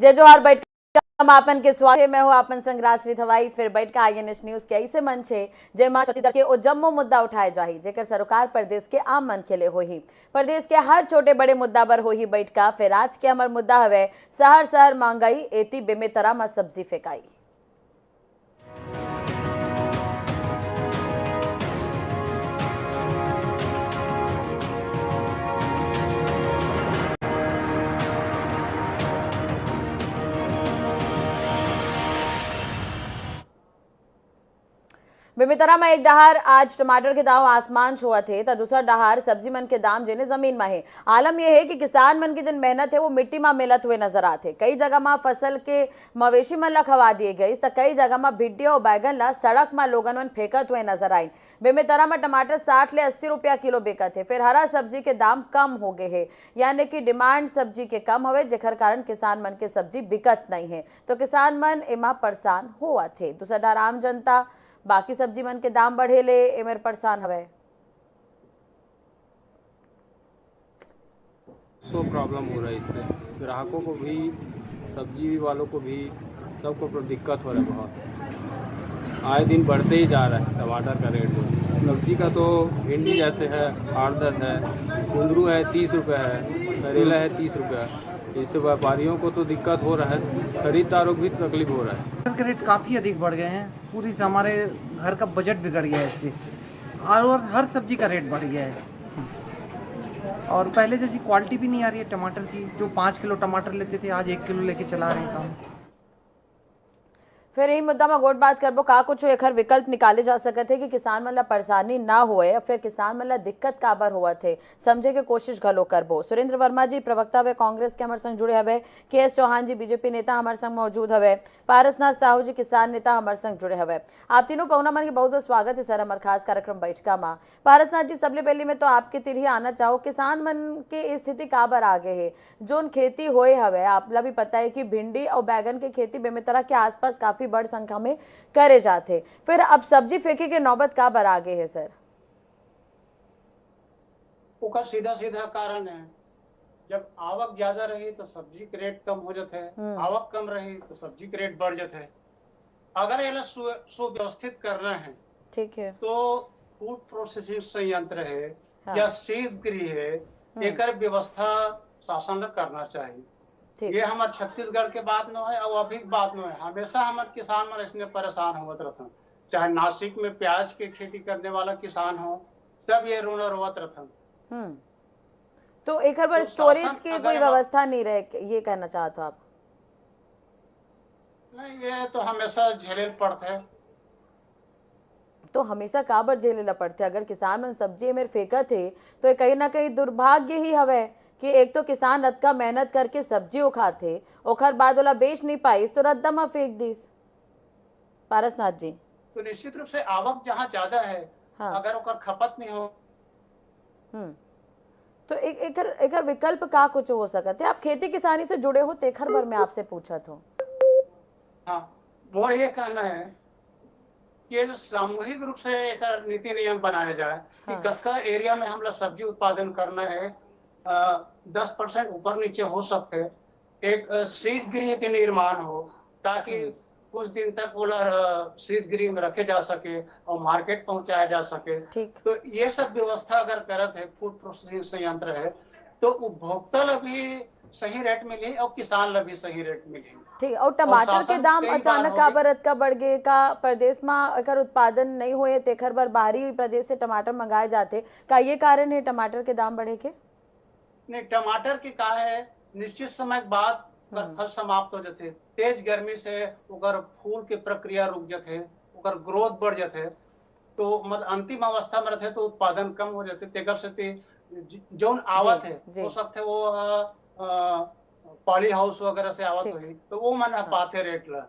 जय जोहार बैठ समापन के स्वागत में हो आपन संग राष्ट्रीय हवाई फिर बैठ का INS न्यूज के ऐसे मंच है जय मां छत्तीसगढ़ के ओ जम्मो मुद्दा उठाए जाही जेकर सरकार प्रदेश के आम मन के लिए होही। प्रदेश के हर छोटे बड़े मुद्दा पर होही बैठका। फिर आज के हमार मुद्दा हवे शहर शहर महंगाई एती बेमेतरा में सब्जी फेंकाई। बेमेतरा में एक डहार आज टमाटर के दाम आसमान छुआ थे तो दूसरा डहार सब्जी मन के दाम जिन्हें जमीन में है। आलम यह है कि किसान मन की जिन मेहनत है वो मिट्टी में मिलत हुए नजर आते। कई जगह में फसल के मवेशी मन ला खवा दिए गई तो कई जगह में भिंडी और बैगन ला सड़क में लोगन मन फेंकत हुए नजर आई। बेमेतरा में टमाटर 60 ले 80 रुपया किलो बिकत है। फिर हरा सब्जी के दाम कम हो गए है यानी कि डिमांड सब्जी के कम हुए जेकर कारण किसान मन के सब्जी बिकत नहीं है तो किसान मन एमा परेशान हुआ थे। दूसरा डहार आम जनता बाकी सब्जी मन के दाम बढ़े ले एमर परेशान हवे। तो प्रॉब्लम हो रहा है इससे ग्राहकों को भी सब्जी वालों को भी सबको दिक्कत हो रहा है बहुत। आए दिन बढ़ते ही जा रहा है टमाटर का रेट। जो सब्जी का तो भिंडी जैसे है 8-10 है, कुंदरू है 30 रुपये है, करेला है 30 रुपये। इससे व्यापारियों को तो दिक्कत हो रहा है, खरीदारों को भी तकलीफ हो रहा है। के रेट काफ़ी अधिक बढ़ गए हैं। पूरी से हमारे घर का बजट बिगड़ गया है इससे और हर सब्जी का रेट बढ़ गया है और पहले जैसी क्वालिटी भी नहीं आ रही है टमाटर की। जो 5 किलो टमाटर लेते थे आज 1 किलो लेके चला रहे हैं काम। फिर यही मुद्दा में गोट बात करबो का कुछ एक विकल्प निकाले जा सकते कि किसान मन ला परेशानी ना होए या फिर किसान मन ला दिक्कत काबर हुआ थे समझे के कोशिश घलो करबो। सुरेंद्र वर्मा जी प्रवक्ता वे कांग्रेस के हमारे संग जुड़े हवे, KS चौहान जी बीजेपी नेता हमारे संग मौजूद हवे, पारसनाथ साहू जी किसान नेता हमारे संग जुड़े हवे। आप तीनों पहुना मन के बहुत बहुत स्वागत है सर हमारे खास कार्यक्रम बैठका में। पारसनाथ जी सबले पहले में तो आपके तिरही आना चाहो किसान मन के स्थिति काबर आगे है जोन खेती होए हवे। आपला भी पता है कि भिंडी और बैगन की खेती बेमेतरा के आसपास काफी बड़ संख्या में करे जाते। फिर अब सब्जी फेंके के नौबत का बर आगे है सर? उसका सीधा सीधा कारण है जब आवक ज्यादा रही तो सब्जी के रेट कम हो जाते हैं, आवक कम रही तो सब्जी के रेट बढ़ जाते हैं। अगर ये सुव्यवस्थित करना है ठीक है तो फूड प्रोसेसिंग संयंत्र है या शीतगृह है एकर व्यवस्था शासन करना चाहिए। ये हमारे छत्तीसगढ़ के बात में है और अभी बात में है। हमेशा हमारे किसान मन इसमें परेशान होत रहते, चाहे नासिक में प्याज की खेती करने वाला किसान हो, सब ये रोना रोवत रहते। तो एक बार स्टोरेज की कोई व्यवस्था नहीं रहे ये कहना चाहते हो आप? नहीं, ये तो हमेशा झेले पड़ते है। तो हमेशा काबर झेले पड़ते? अगर किसान मन सब्जी में फेंकत है तो कहीं ना कहीं दुर्भाग्य ही हवे कि एक तो किसान रत्का मेहनत करके सब्जी उखाते ओखर बाद वाला बेच नहीं पाई तो रद्दा में फेंक दीस। पारसनाथ जी तो निश्चित रूप से आवक जहाँ ज्यादा है अगर ओकर खपत नहीं हो तो एक विकल्प का कुछ हो सकते? आप खेती किसानी से जुड़े हो तेखर भर में आपसे पूछा था। हाँ, वो ये कहना है कि सामूहिक रूप से एक नीति नियम बनाया जाए कि कतका एरिया में हम लोग सब्जी उत्पादन करना है 10% ऊपर नीचे हो सकते, एक शीतगृह के निर्माण हो ताकि कुछ दिन तक वो शीतगृह में रखे जा सके और मार्केट पहुंचाया जा सके। तो ये सब व्यवस्था अगर करत है फूड प्रोसेसिंग संयंत्र है तो उपभोक्ता ला भी सही रेट मिली और किसान ला भी सही रेट मिली। ठीक। और टमाटर के दाम अचानक काबर का बढ़ गए का प्रदेश में अगर उत्पादन नहीं हुए तेखर बर बाहरी प्रदेश से टमाटर मंगाए जाते का ये कारण है टमाटर के दाम बढ़े के? नहीं, टमाटर के का है निश्चित समय बाद फल समाप्त हो जाते, तेज गर्मी से उगर फूल के प्रक्रिया रुक जाते, उगर ग्रोथ बढ़ जाते तो मतलब अंतिम अवस्था में रहते तो उत्पादन कम हो जाते। तेकर से जोन आवत है हो सकते वो पॉली हाउस वगैरह से आवत हुई तो वो मन पाते रेट ला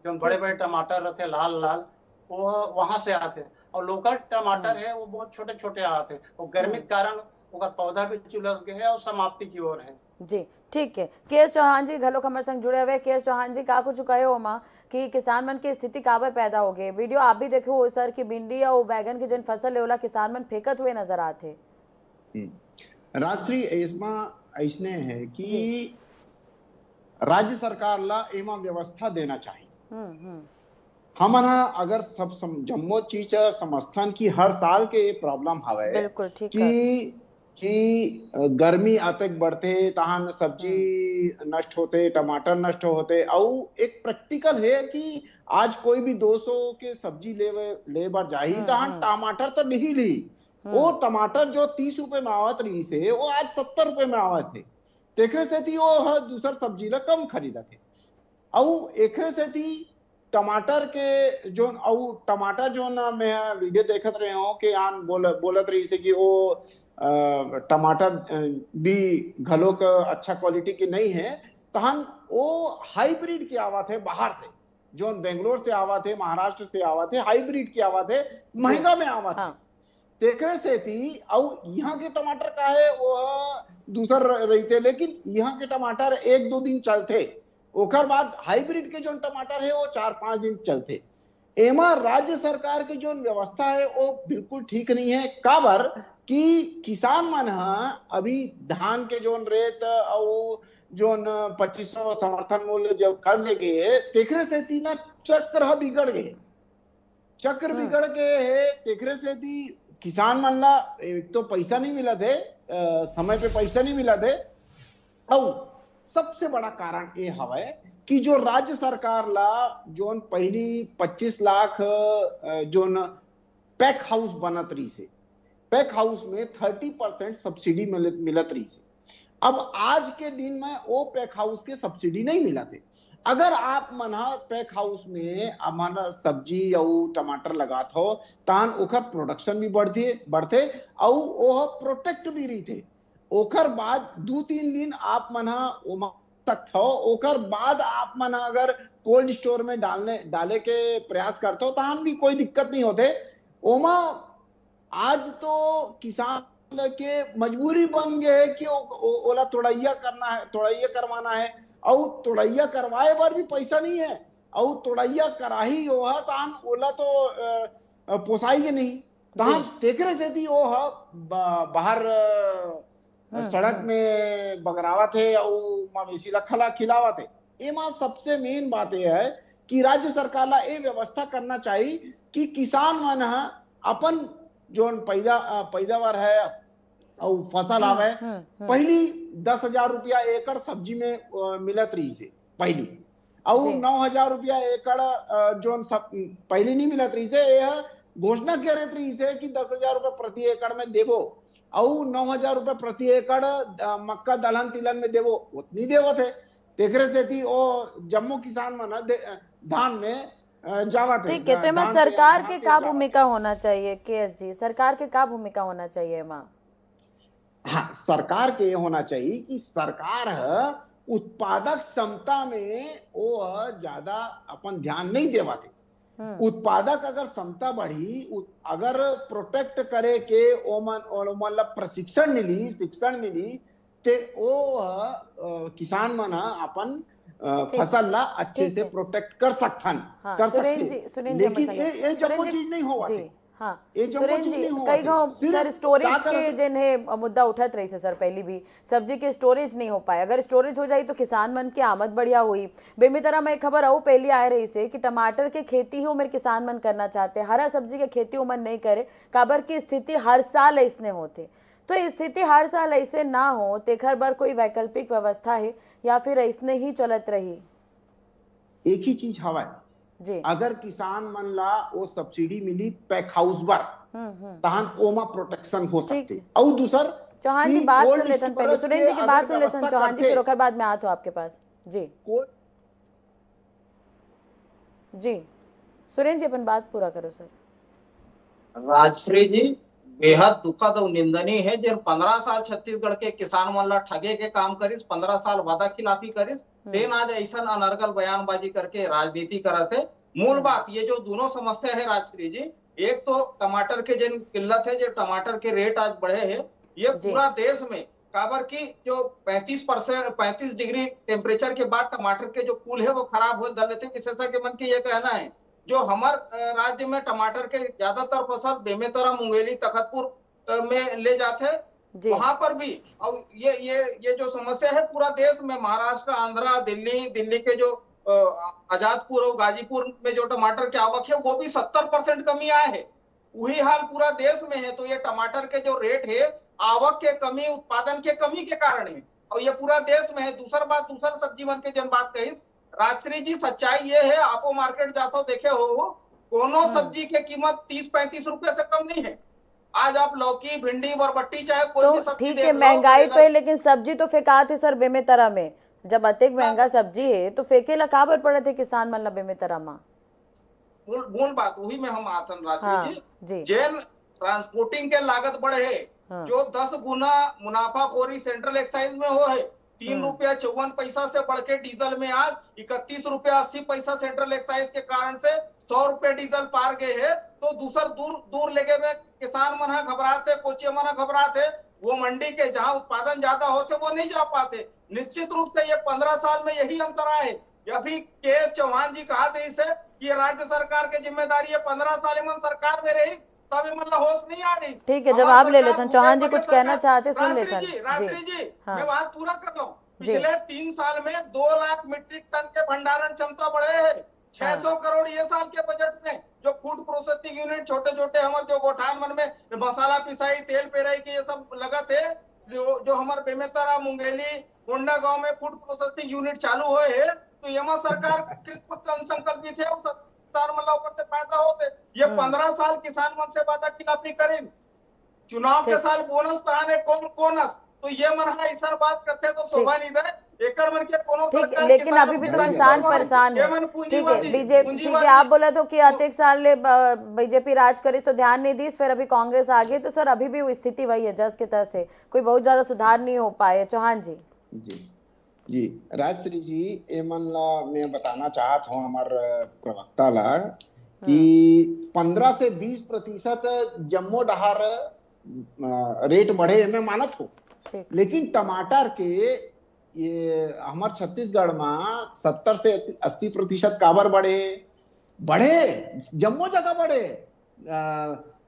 जो बड़े बड़े टमाटर रहते लाल लाल वो वहां से आते और लोकल टमाटर है वो बहुत छोटे छोटे आते और गर्मी के कारण पौधा भी चुलस गए है और समाप्ति की ओर है। जी ठीक है। KS चौहान जी घलो हमारे संग जुड़े हुए। KS चौहान जी का कुछ कहे हो माँ कि किसान मन की स्थिति काबर पैदा हो गई? वीडियो आप भी देखो हो सर की भिंडी और बैगन की जिन फसल है किसान मन फेंकत हुए नजर आते। राष्ट्रीय इसमें ऐसने है कि राज्य सरकार ला एमा व्यवस्था देना चाहिए। हम्म। हमारा अगर सब जम्मो चीज समर्थन की हर साल के ये प्रॉब्लम हवे बिल्कुल ठीक है। कि गर्मी अतक बढ़ते तहां सब्जी नष्ट होते, टमाटर नष्ट होते। और एक प्रैक्टिकल है कि आज कोई भी 200 के सब्जी ले बार जाही तहां टमाटर तो नहीं ली। वो टमाटर जो 30 रुपए में आवत रही से वो आज 70 रुपए में आवत है। तेखरे से थी वो दूसर सब्जी ला कम खरीदा थे। और एकरे से थी टमाटर के जो टमाटर जो ना मैं वीडियो देखत रहे हो कि आन बोलत रही से कि वो टमाटर भी घलो का अच्छा क्वालिटी की नहीं है। तहन वो हाइब्रिड की आवत है बाहर से, जो बेंगलोर से आवत है, महाराष्ट्र से आवत है, हाइब्रिड की आवत है, महंगा में आवत है। तेकरे से थी और यहाँ के टमाटर का है वो दूसर रहते, लेकिन यहाँ के टमाटर 1-2 दिन चलते। ओकर बाद हाइब्रिड के जो टमाटर है वो 4-5 दिन चलते। एमा राज्य सरकार की जो व्यवस्था है वो बिल्कुल ठीक नहीं है। काबर कि किसान मन अभी धान के जो रेट और जो 2500 समर्थन मूल्य जब कर दे गए तेखरे से तीना चक्र बिगड़ गए। चक्र बिगड़ गए है। तेखरे से थी किसान मन ला एक तो पैसा नहीं मिला थे, समय पे पैसा नहीं मिला थे। और सबसे बड़ा कारण ये हवा कि जो राज्य सरकार ला जो पहली 25 लाख जो पैक हाउस बनत रही से, पैक हाउस में 30% सब्सिडी मिलत रही से। अब आज के दिन में वो पैक हाउस के सब्सिडी नहीं मिला थे। अगर आप मना पैक हाउस में हमारा सब्जी और टमाटर लगात हो तान ओकर प्रोडक्शन भी बढ़ते और वो प्रोटेक्ट भी रही थे। ओकर बाद 2-3 दिन आप मना सकते हो। ओकर बाद आप मना अगर कोल्ड स्टोर में डाले के प्रयास करते हो तान भी कोई दिक्कत नहीं होते। ओमा आज तो किसान के मजबूरी बन गए कि ओला तोड़ैया करना है, तोड़ैया करवाना है और तोड़ैया करवाए बार भी पैसा नहीं है और तोड़ैया कराही हो तान ओला तो पोसाई नहीं। तान तेकरे से थी वो बाहर सड़क में बगरावा थे और मवेशी ला खिलावा थे। एमा सबसे मेन बात यह है कि राज्य सरकार ला ये व्यवस्था करना चाहिए कि किसान मन अपन जो पैदावार है और फसल आवे पहली 10,000 रुपया एकड़ सब्जी में मिलत रही से पहली, और 9,000 रुपया एकड़ जो पहली नहीं मिलत रही से। यह घोषणा करत रही से कि 10,000 रुपये प्रति एकड़ में देवो और 9,000 रुपये प्रति एकड़ मक्का दलहन तिलहन में देवो, उतनी देवत है। तेकरे से थी वो जम्मू किसान मन धान में जावा थे। ठीक है, तो सरकार के का भूमिका होना चाहिए केएस जी, सरकार के का भूमिका होना चाहिए माँ? हाँ, सरकार के होना चाहिए कि सरकार उत्पादक क्षमता में वो ज्यादा अपन ध्यान नहीं देवा थे। उत्पादक अगर क्षमता बढ़ी, अगर प्रोटेक्ट करे के मतलब प्रशिक्षण मिली, शिक्षण मिली ते वो किसान मन अपन फसल ला अच्छे से प्रोटेक्ट कर सकथन। कर सकते। लेकिन ये जम्मो चीज नहीं हुआ थे। हाँ सुरेंद्र जी, कई सर स्टोरेज के जिन्हें मुद्दा उठत रही से सर, पहली भी सब्जी के स्टोरेज नहीं हो पाए। अगर स्टोरेज हो जाए तो किसान मन की आमद बढ़िया हुई। बेमी तरह मैं खबर आऊ पहली आ रही से कि टमाटर के खेती हो मेरे किसान मन करना चाहते, हरा सब्जी के खेती हो मन नहीं करे, काबर की स्थिति हर साल ऐसने होते। तो स्थिति हर साल ऐसे ना हो तेखर बर कोई वैकल्पिक व्यवस्था है या फिर ऐसने ही चलत रही? एक ही चीज हवा जी, अगर किसान मन ला वो सब्सिडी मिली पैक हाउस बर तहन ओमा प्रोटेक्शन हो सकते। और दूसर चौहान जी बात सुन लेते हैं पहले, सुरेंद्र जी की बात सुन लेते हैं चौहान जी, फिर ओकर बाद में आत हो आपके पास जी। जी सुरेंद्र जी अपन बात पूरा करो सर। राजश्री जी, बेहद दुखद और निंदनीय है जो 15 साल छत्तीसगढ़ के किसान मन ला ठगे के काम करिस, 15 साल वादा खिलाफी करिस, तेन आज ऐसा अनर्गल बयानबाजी करके राजनीति करत है। मूल बात ये जो दोनों समस्या है राजश्री जी, एक तो टमाटर के जिन किल्लत है, जो टमाटर के रेट आज बढ़े हैं, ये पूरा देश में काबर की जो 35 डिग्री टेम्परेचर के बाद टमाटर के जो कुल है वो खराब हो दल थे। विशेषज्ञ मन के ये कहना है जो हमार राज्य में टमाटर के ज्यादातर फसल बेमेतरा, मुंगेली, तखतपुर में ले जाते जी। वहां पर भी। और ये जो समस्या है पूरा देश में, महाराष्ट्र, आंध्र, दिल्ली के जो आजादपुर और गाजीपुर में जो टमाटर की आवक है वो भी 70% कमी आए है। वही हाल पूरा देश में है। तो ये टमाटर के जो रेट है आवक के कमी, उत्पादन के कमी के कारण है, और ये पूरा देश में है। दूसर सब्जी मन के जन बात कही राजश्री जी, सच्चाई ये है, आपो मार्केट जातो देखे हो, कोनो सब्जी के कीमत 30-35 रुपए से कम नहीं है। आज आप लौकी, भिंडी, बरबट्टी चाहे कोई भी तो सब्जी ठीक देख है, लो, महंगाई तो है, लेकिन सब्जी तो फेंका थे सर बेमेतरा में। जब अतिक महंगा सब्जी है तो फेंके ला काबर पड़े थे किसान मन ला बेमेतरा में। मूल बात वही में हम आतन राशि हाँ, जी, जी। जेल ट्रांसपोर्टिंग के लागत बढ़े है, हाँ। जो 10 गुना मुनाफाखोरी सेंट्रल एक्साइज में हो है। 3 रुपया 54 पैसा से बढ़ के डीजल में आज 31 रुपया 80 पैसा सेंट्रल एक्साइज के कारण से 100 रुपये डीजल पार गए है। तो दूसर दूर लेके में किसान मन घबराते, कोचिया मन घबराते, वो मंडी के जहां उत्पादन ज्यादा होते वो नहीं जा पाते। निश्चित रूप से ये 15 साल में यही अंतर आए। अभी केएस चौहान जी कहा रही से कि राज्य सरकार की जिम्मेदारी है, 15 साल में सरकार में रही तभी मतलब होश नहीं आ रही। ठीक है, जवाब ले लेते हैं। चौहान जी कुछ कहना चाहते, सुन लेते हैं। राजश्री जी, हाँ। मैं बात पूरा कर लूं। पिछले 3 साल में 2 लाख मीट्रिक टन के भंडारण क्षमता बढ़े है। 600 करोड़ ये साल के बजट में जो फूड प्रोसेसिंग यूनिट, छोटे हमारे जो गोठान मन में मसाला पिसाई, तेल पेराई के ये सब लगा थे, जो हमारे बेमेतरा, मुंगेली, होंडा गांव में फूड प्रोसेसिंग यूनिट चालू हुए है। तो यमा सरकार संकल्पित है, किसान मन ऊपर से फायदा होते। ये 15 साल किसान मन से वादा खिलाफी करें, चुनाव के साल बोनस ताने कोनस, तो ये मन ऐसा बात करते तो शोभा नहीं दे। एकर मन के कोनो सरकार, लेकिन अभी भी तो किसान परेशान है। ठीक है, बीजेपी, ठीक है, आप बोला तो कि अतिक साल ले बीजेपी राज करी तो ध्यान नहीं दी, फिर अभी कांग्रेस आ गई, तो सर अभी भी वो स्थिति वही है जस के तस है, कोई बहुत ज्यादा सुधार नहीं हो पाए। चौहान जी। जी राजश्री जी, ए मन ला मैं बताना चाहत हूँ हमार प्रवक्ता ला कि 15 से 20% जम्मो डहार रेट बढ़े, मैं मानत हूँ। लेकिन टमाटर के ये हमार छत्तीसगढ़ में 70 से 80% काबर बढ़े जम्मो जगह बढ़े।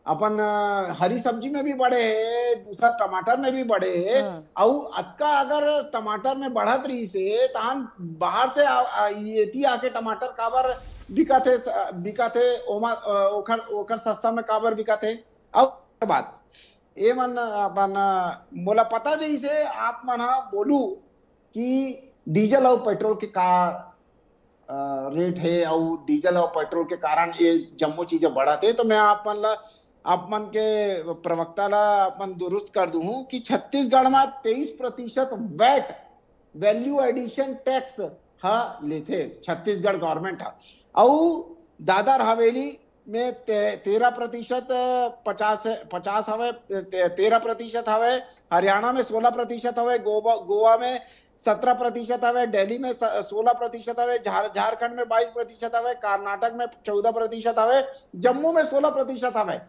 अपन हरी सब्जी में भी बढ़े है, दूसरा टमाटर में भी बढ़े है। और अक्का अगर टमाटर में बढ़त रही से तहन बाहर से ये आके टमाटर काबर बिकते ओकर सस्ता में काबर बिकते। और बात ये मन अपन मोला पता नहीं से आप मन बोलू कि डीजल और पेट्रोल के का रेट है, और डीजल और पेट्रोल के कारण ये जम्मो चीजें बढ़ाते। तो मैं आप मन के प्रवक्ता ला अपन दुरुस्त कर दूं कि छत्तीसगढ़ में 23% वैट, वैल्यू एडिशन टैक्स लेते छत्तीसगढ़ गवर्नमेंट है। और दादर हवेली में 13% 50 हवे, 13% हवे, हरियाणा में 16% हवे, गोवा में 17% हवे, दिल्ली में 16% हवे, झारखंड में 22% हवे, कर्नाटक में 14% हवे, जम्मू में 16% हवे।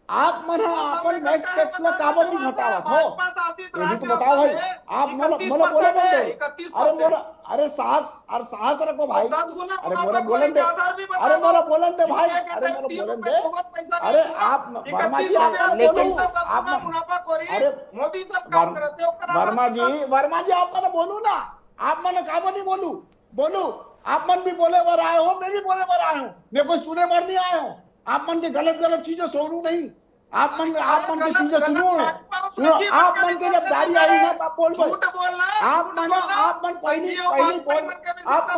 आप मन अपन वैट टैक्स ला काबर नहीं घटावत हो, ये भी तो बताओ भाई। आप मोला बोले अरे साहस रखो भाई, अरे मोला बोलन दे, अरे मोला बोलन दे भाई, अरे मोला बोलन दे। अरे आप वर्मा जी, आप अरे मोदी सरकार करते हो, वर्मा जी आप मन बोलू ना, आप मन काबर नहीं बोलू। आप मन भी बोले बार आए हो, मैं भी बोले बार आया हूँ, मैं कोई सुने बार नहीं आया हूँ। आप मन के गलत चीजें सुनू नहीं, आप मन की चीजें सुनो। आप मन के जब दारी आई ना तब बोल, आप मन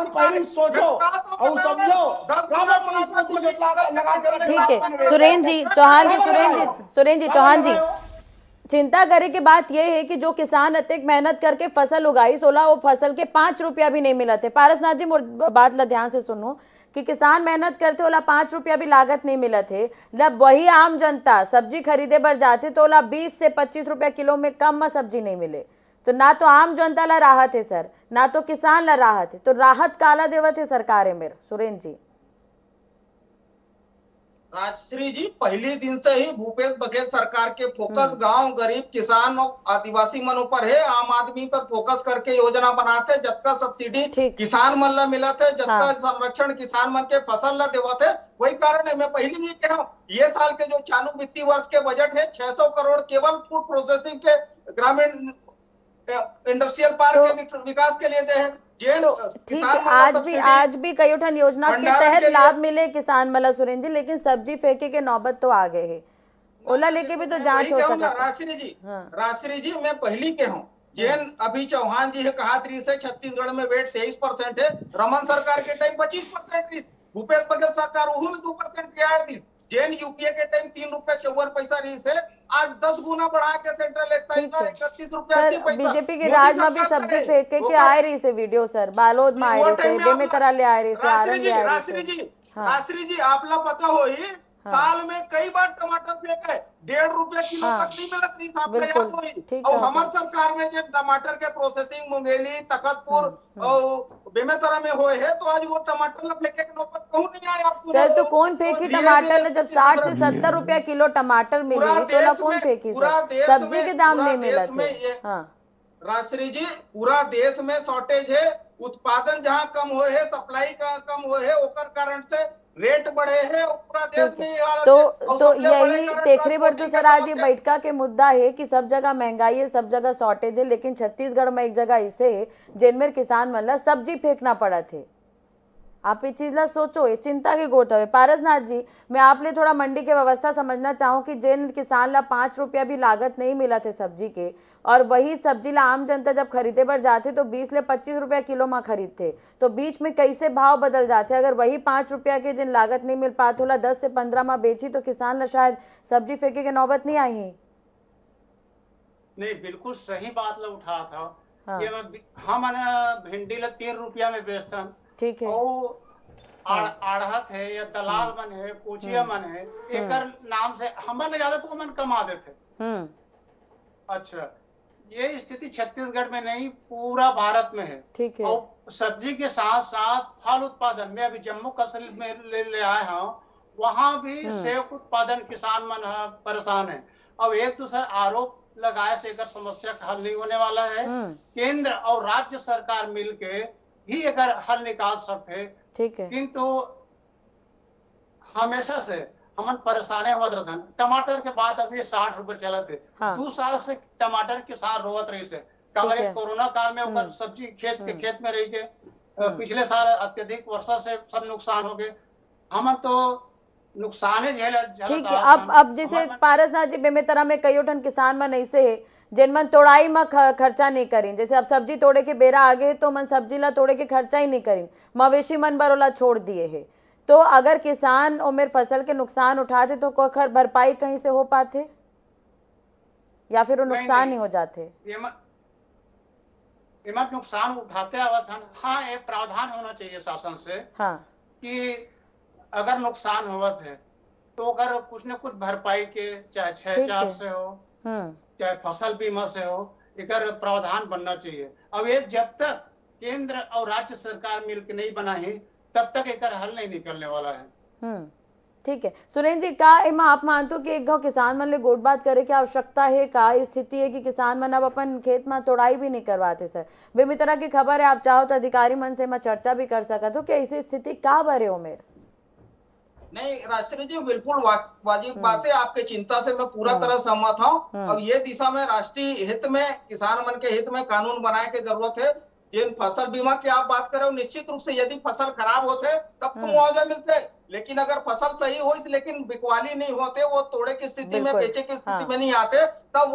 पहले सोचो और समझो। ठीक है, सुरेंद्र जी, चौहान जी, चिंता करे की बात यह है कि जो किसान अतिक मेहनत करके फसल उगाई, 16 वो फसल के 5 रुपया भी नहीं मिला थे। पारसनाथ जी बात ला ध्यान से सुनो कि किसान मेहनत करते ओला 5 रुपया भी लागत नहीं मिला थे। जब वही आम जनता सब्जी खरीदे बर जाते तो ओला 20 से 25 रुपया किलो में कम में सब्जी नहीं मिले। तो ना तो आम जनता ला राहत है सर, ना तो किसान ला राहत है। तो राहत काला देवत है सरकार है मेरा। सुरेंद्र जी। राजश्री जी, पहले दिन से ही भूपेश बघेल सरकार के फोकस गांव, गरीब, किसान और आदिवासी मनों पर है। आम आदमी पर फोकस करके योजना बनाते, जतका सब्सिडी किसान मन ला मिला थे, जतका संरक्षण किसान मन के फसल ला देवा थे। वही कारण है, मैं पहले भी कहा ये साल के जो चालू वित्तीय वर्ष के बजट है 600 करोड़ केवल फूड प्रोसेसिंग के ग्रामीण इंडस्ट्रियल पार्क के विकास के लिए दे है। तो ठीक है, आज भी कई उठन योजना के तहत लाभ मिले किसान मतलब सुरेंद्र जी, लेकिन सब्जी फेंके के नौबत तो आ गए है। ओला लेके भी तो जांच हो सकता है। राश्री जी मैं पहली के हूँ जैन अभी चौहान जी है कहा से छत्तीसगढ़ में वेट 23% है, रमन सरकार के टाइम 25%, भूपेश बघेल सरकार में 2% रियायत दी, जैन यूपीए के टाइम 3 रुपए 54 पैसा रही है, आज 10 गुना बढ़ा के सेंट्रल एक्साइज 31 रुपया 80 पैसा। बीजेपी के राज में भी सब्जी फेंके के आए रही से वीडियो सर, बालोद में आए रही से, बेमेतरा ले आए रही से, आरंग ले आए रही से। राश्री जी आपला पता हो ही साल में कई बार टमाटर फेंका है, 1.5 रुपया किलो तक नहीं मिलत रही, आपका याद होई। और हमारे सरकार में जो टमाटर के प्रोसेसिंग मुंगेली तखतपुर और बेमेतरा में हुए है, तो आज वो टमाटर ला फेंके के नौबत कहूं नहीं आया। आप सर तो कौन फेंकी टमाटर ने, जब 60 से 70 रुपया किलो टमाटर मिली तो ना कौन फेंकी सर, सब्जी के दाम नहीं मिला थे। राश्री जी पूरा देश में शॉर्टेज है, उत्पादन जहाँ कम हुए है, सप्लाई कम हुए है, ओकर कारण से रेट बढ़े हैं पूरा देश में। तो यही तेखरे पर तो सर आज ये बैठका के मुद्दा है कि सब जगह महंगाई है, सब जगह शॉर्टेज है, लेकिन छत्तीसगढ़ में एक जगह ऐसे है जिनमें किसान मतलब सब्जी फेंकना पड़ा थे। आप ये चीज ला सोचो, ये चिंता की गोट है। पारसनाथ जी मैं आप ले थोड़ा मंडी के व्यवस्था समझना चाहूँ कि जिन किसान ला 5 रुपया भी लागत नहीं मिला थे सब्जी के, और वही सब्जी ला आम जनता जब खरीदे पर जाते तो 20 ले 25 रुपया किलो में खरीदते, तो बीच में कैसे भाव बदल जाते। अगर वही 5 रुपया के जिन लागत नहीं मिल पाते होला 10 से 15 में बेची तो किसान ला शायद सब्जी फेंके के नौबत नहीं आई है। नहीं बिल्कुल सही बात ला उठा था। ये हम भिंडी ला 3 रुपया में बेचता, ठीक है, आढ़त है या दलाल मन है, कोचिया मन है, एकर नाम से हमारे ज्यादा तो मन कमा देते। अच्छा ये स्थिति छत्तीसगढ़ में नहीं पूरा भारत में है, ठीक है। और सब्जी के साथ साथ फल उत्पादन में अभी जम्मू कश्मीर में ले आए हैं, वहां भी सेब उत्पादन किसान मन परेशान है। अब एक दूसरा आरोप लगाए से एकर समस्या का हल नहीं होने वाला है। केंद्र और राज्य सरकार मिलके भी एकर हल निकाल सकते, ठीक है, किंतु हमेशा से हम परेशान होत रहन। टमाटर के बाद अभी 60 रुपए चले थे, 2 साल से टमाटर किसान रोवत रही से, कोरोना काल में ओकर सब्जी खेत में रही के, पिछले साल अत्यधिक वर्षा से सब नुकसान हो गए, हम तो नुकसान ही झेल। ठीक है, अब जैसे पारसनाथ जी बेमेतरा में कई उठन किसान मन ऐसे है जिन मन तोड़ाई में खर्चा नहीं करीन, जैसे अब सब्जी तोड़े के बेरा आगे तो मन सब्जी ला तोड़े के खर्चा ही नहीं करीन, मवेशी मन बरोला छोड़ दिए है। तो अगर किसान और मेरे फसल के नुकसान उठाते तो कोई भरपाई कहीं से हो पाते या फिर वो नुकसान ही हो जाते। नुकसान उठाते आवत। हाँ एक प्रावधान होना चाहिए शासन से, हाँ, कि अगर नुकसान होवत है तो अगर कुछ न कुछ भरपाई के, चाहे 6,4 से हो चाहे फसल बीमा से हो, एकर प्रावधान बनना चाहिए। अब ये जब तक केंद्र और राज्य सरकार मिलकर नहीं बनाई तब तक एकर हल नहीं निकलने वाला है। ठीक है सुरेंद्र जी, का एमा आप मानते हो कि एक गाँव किसान मन ले गोट बात करे की आवश्यकता है, का स्थिति है कि किसान मन अब अपन खेत में तोड़ाई भी नहीं करवाते। सर बेमितरा की खबर है, आप चाहो तो अधिकारी मन से मैं चर्चा भी कर सकते हो कि ऐसी स्थिति का बरे हो मेरे। नहीं राश्री जी बिल्कुल वाजिब बात है, आपके चिंता से मैं पूरा तरह सहमत हूँ। अब ये दिशा में राष्ट्रीय हित में, किसान मन के हित में कानून बनाने की जरूरत है। जिन फसल बीमा की आप बात करें, निश्चित रूप से यदि फसल खराब होते तब तो मुआवजा मिलते, लेकिन अगर फसल सही हो लेकिन बिकवाली नहीं होते, वो तोड़े की स्थिति में, बेचे की स्थिति में नहीं आते, तब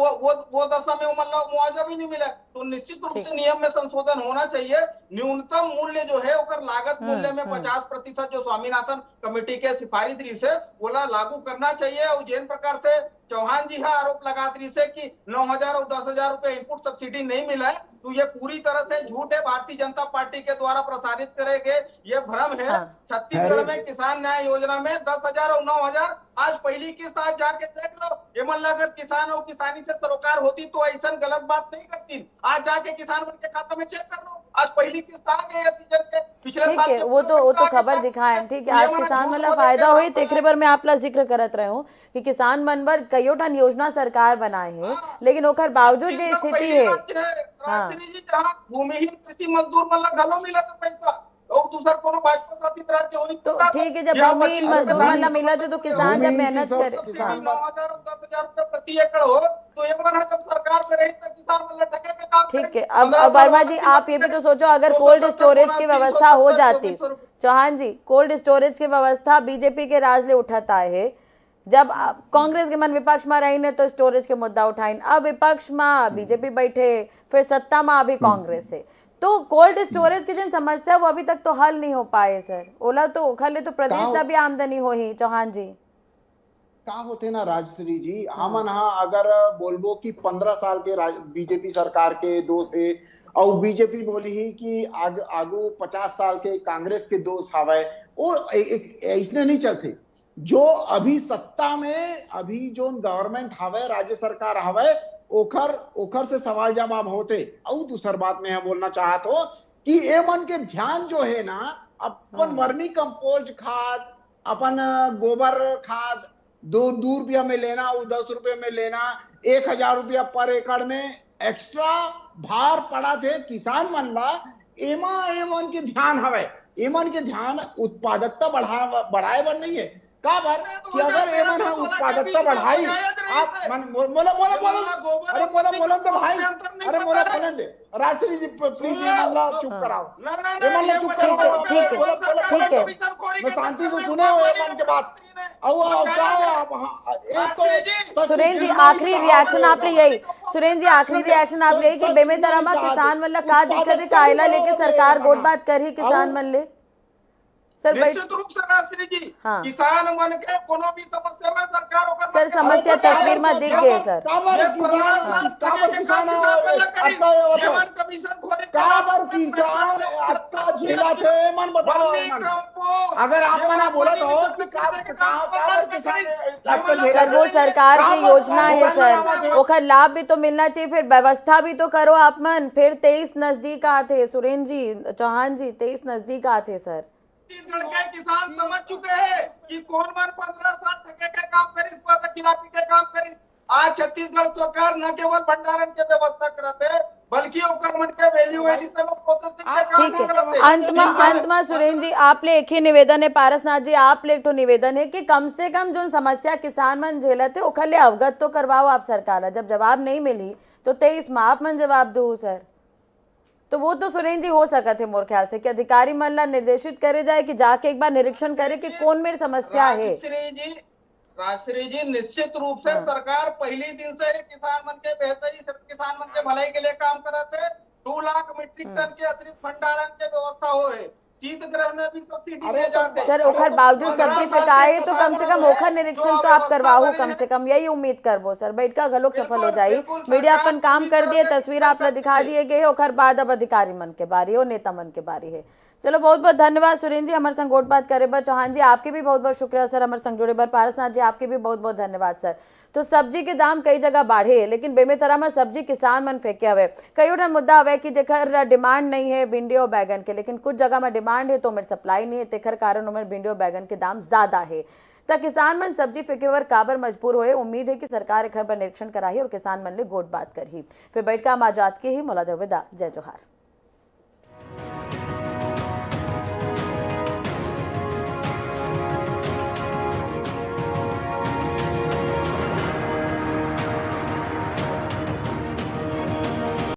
वो दशा में मतलब मुआवजा भी नहीं मिले। तो निश्चित रूप से नियम में संशोधन होना चाहिए। न्यूनतम मूल्य जो है ओकर लागत मूल्य में 50% जो स्वामीनाथन कमेटी के सिफारिश रही से बोला लागू करना चाहिए। और जिन प्रकार से चौहान जी आरोप लगाते रही से कि 9,000 और 10,000 रुपए इनपुट सब्सिडी नहीं मिला है, तो ये पूरी तरह से झूठ है। भारतीय जनता पार्टी के द्वारा प्रसारित करेंगे ये भ्रम है। छत्तीसगढ़ में किसान न्याय योजना में 10,000 और 9,000 आज पहली किस्त आज जाके देख लो। एमन अगर किसान और किसानी से सरोकार होती तो ऐसा गलत बात नहीं करती। आज जाके किसान के खाता में चेक कर लो, आज पहली किस्त आ गई है सीजन के पिछले साल। वो तो खबर दिखाए, ठीक है। आज किसान मतलब फायदा हुई, तेखरे पर मैं आप ला जिक्र करत रहे हूँ कि किसान मन पर कईयो ठन योजना सरकार बनाए है, लेकिन ओकर बावजूद जो स्थिति है, जहाँ भूमिहीन कृषि मजदूर मतलब घलो मिला तो पैसा, और दूसर कोनो भाजपा शासित राज्य होई तो ठीक है, जब भूमि मजदूर मतलब मिला तो किसान जब मेहनत करे, 9,000 और 10,000 रुपए प्रति एकड़ हो तो ये मन जब सरकार में रही तो किसान मतलब ठगे का काम ठीक है। अब वर्मा जी आप ये भी तो सोचो, अगर कोल्ड स्टोरेज की व्यवस्था हो जाती, चौहान जी कोल्ड स्टोरेज की व्यवस्था बीजेपी के राज ले उठाता है, जब कांग्रेस के मन विपक्ष में रही ने तो स्टोरेज के मुद्दा उठाइन, अब विपक्ष में बीजेपी बैठे, फिर सत्ता में अभी कांग्रेस है, तो कोल्ड स्टोरेज की जिन समस्या वो अभी तक तो हल नहीं हो पाए सर। ओला तो खाली तो प्रदेश का भी आमदनी हो ही। चौहान जी का होते ना राजश्री जी, हमन हाँ अगर बोलबो कि 15 साल के बीजेपी सरकार के दोष है और बीजेपी बोली ही कि आगू 50 साल के कांग्रेस के दोष हवे, और इसने नहीं चलते। जो अभी सत्ता में अभी जो गवर्नमेंट हवे, राज्य सरकार हवे, ओखर से सवाल जवाब होते। और दूसर बात में बोलना चाहत हो कि ए मन के ध्यान जो है ना, अपन वर्मी कंपोस्ट खाद, अपन गोबर खाद 2 रुपया में लेना, वो 10 रुपये में लेना, 1,000 रुपया पर एकड़ में एक्स्ट्रा भार पड़ा थे किसान मन ला। एमन के ध्यान हवे, एमन के ध्यान उत्पादकता बढ़ाए बर नहीं है का बार कि अगर एमन है उत्पादकता बढ़ाई, आप बोला अरे बोला तो भाई, अरे बोला दे राजश्री जी प्लीज मतलब चुप कराओ, एमन ले चुप कराओ, ठीक है मैं शांति से सुने हो एमन के बात। सुरेंद्र जी आखिरी रिएक्शन आप ले यही, सुरेंद्र जी आखिरी रिएक्शन आप ले कि बेमेतरमा किसान मतलब का दिक्कत है, कायला लेके सरकार गोट बात कर ही किसान मन ले सर। निश्चित रूप से राजश्री जी किसान मन के कोनो भी समस्या में सरकार होकर सर समस्या तस्वीर में दिख गई सर। अगर आप मना बोला तो सर वो सरकार की योजना है सर, ओखर लाभ भी तो मिलना चाहिए, फिर व्यवस्था भी तो करो आप मन। फिर 23 नजदीक आते सुरेंद्र जी, चौहान जी 23 नजदीक आते सर। छत्तीसगढ़ के किसान समझ चुके हैं कि कौन मन 15 साल ठगे के काम करी, वादा खिलाफी के काम करी। आज छत्तीसगढ़ सरकार न केवल भंडारण के व्यवस्था करते है बल्कि ओकर मन के वैल्यू एडिशन और प्रोसेसिंग के काम करते हैं। अंत में सुरेंद्र जी आप ले एक ही निवेदन है, पारसनाथ जी आप ले एक निवेदन है कि कम से कम जो समस्या किसान मन झेलते ओखर ले अवगत तो करवाओ आप सरकार। जब जवाब नहीं मिली तो 23 में आप मन जवाब दो सर। तो वो तो सुरेंद्र जी हो सकते थे मोर ख्याल से कि अधिकारी मन ला निर्देशित करे जाए कि जाके एक बार निरीक्षण करे कि कौन मेरी समस्या है। राजश्री जी निश्चित रूप से सरकार पहले दिन से किसान मन के बेहतरी, किसान मन के भलाई के लिए काम करते है। 2 लाख मीट्रिक टन के अतिरिक्त भंडारण की व्यवस्था हो है, शीतगृह में भी सब्सिडी दे जाते हैं। सर ओखर बावजूद सब्जी फेंकाए तो कम से कम ओखर निरीक्षण तो आप करवाओ, कम से कम यही उम्मीद करबो सर। बैठका घलोक सफल हो जाये, मीडिया अपन काम कर दिए, तस्वीर आप दिखा दिए गए, ओखर बाद अब अधिकारी मन के बारी और नेता मन के बारी है। चलो बहुत बहुत धन्यवाद सुरेंद्र जी हमारे संग गोट बात करे बर। चौहान जी आपके भी बहुत बहुत शुक्रिया सर हमारे संग जुड़े बर। पारसनाथ जी आपके भी बहुत बहुत धन्यवाद सर। तो सब्जी के दाम कई जगह बढ़े लेकिन बेमेतरा में सब्जी किसान मन फेंके हुए। कई उठन मुद्दा हुए कि जेकर डिमांड नहीं है भिंडी और बैगन के, लेकिन कुछ जगह में डिमांड है तो उमेर सप्लाई नहीं है, तेखर कारण उमेर भिंडी और बैगन के दाम ज्यादा है। तो किसान मन सब्जी फेंके हुए काबर मजबूर हुए। उम्मीद है कि सरकार एक पर निरीक्षण कराही और किसान मन ले गोट बात करही। फिर बैठ का आजाद के ही मोला देविदा। जय जोहार।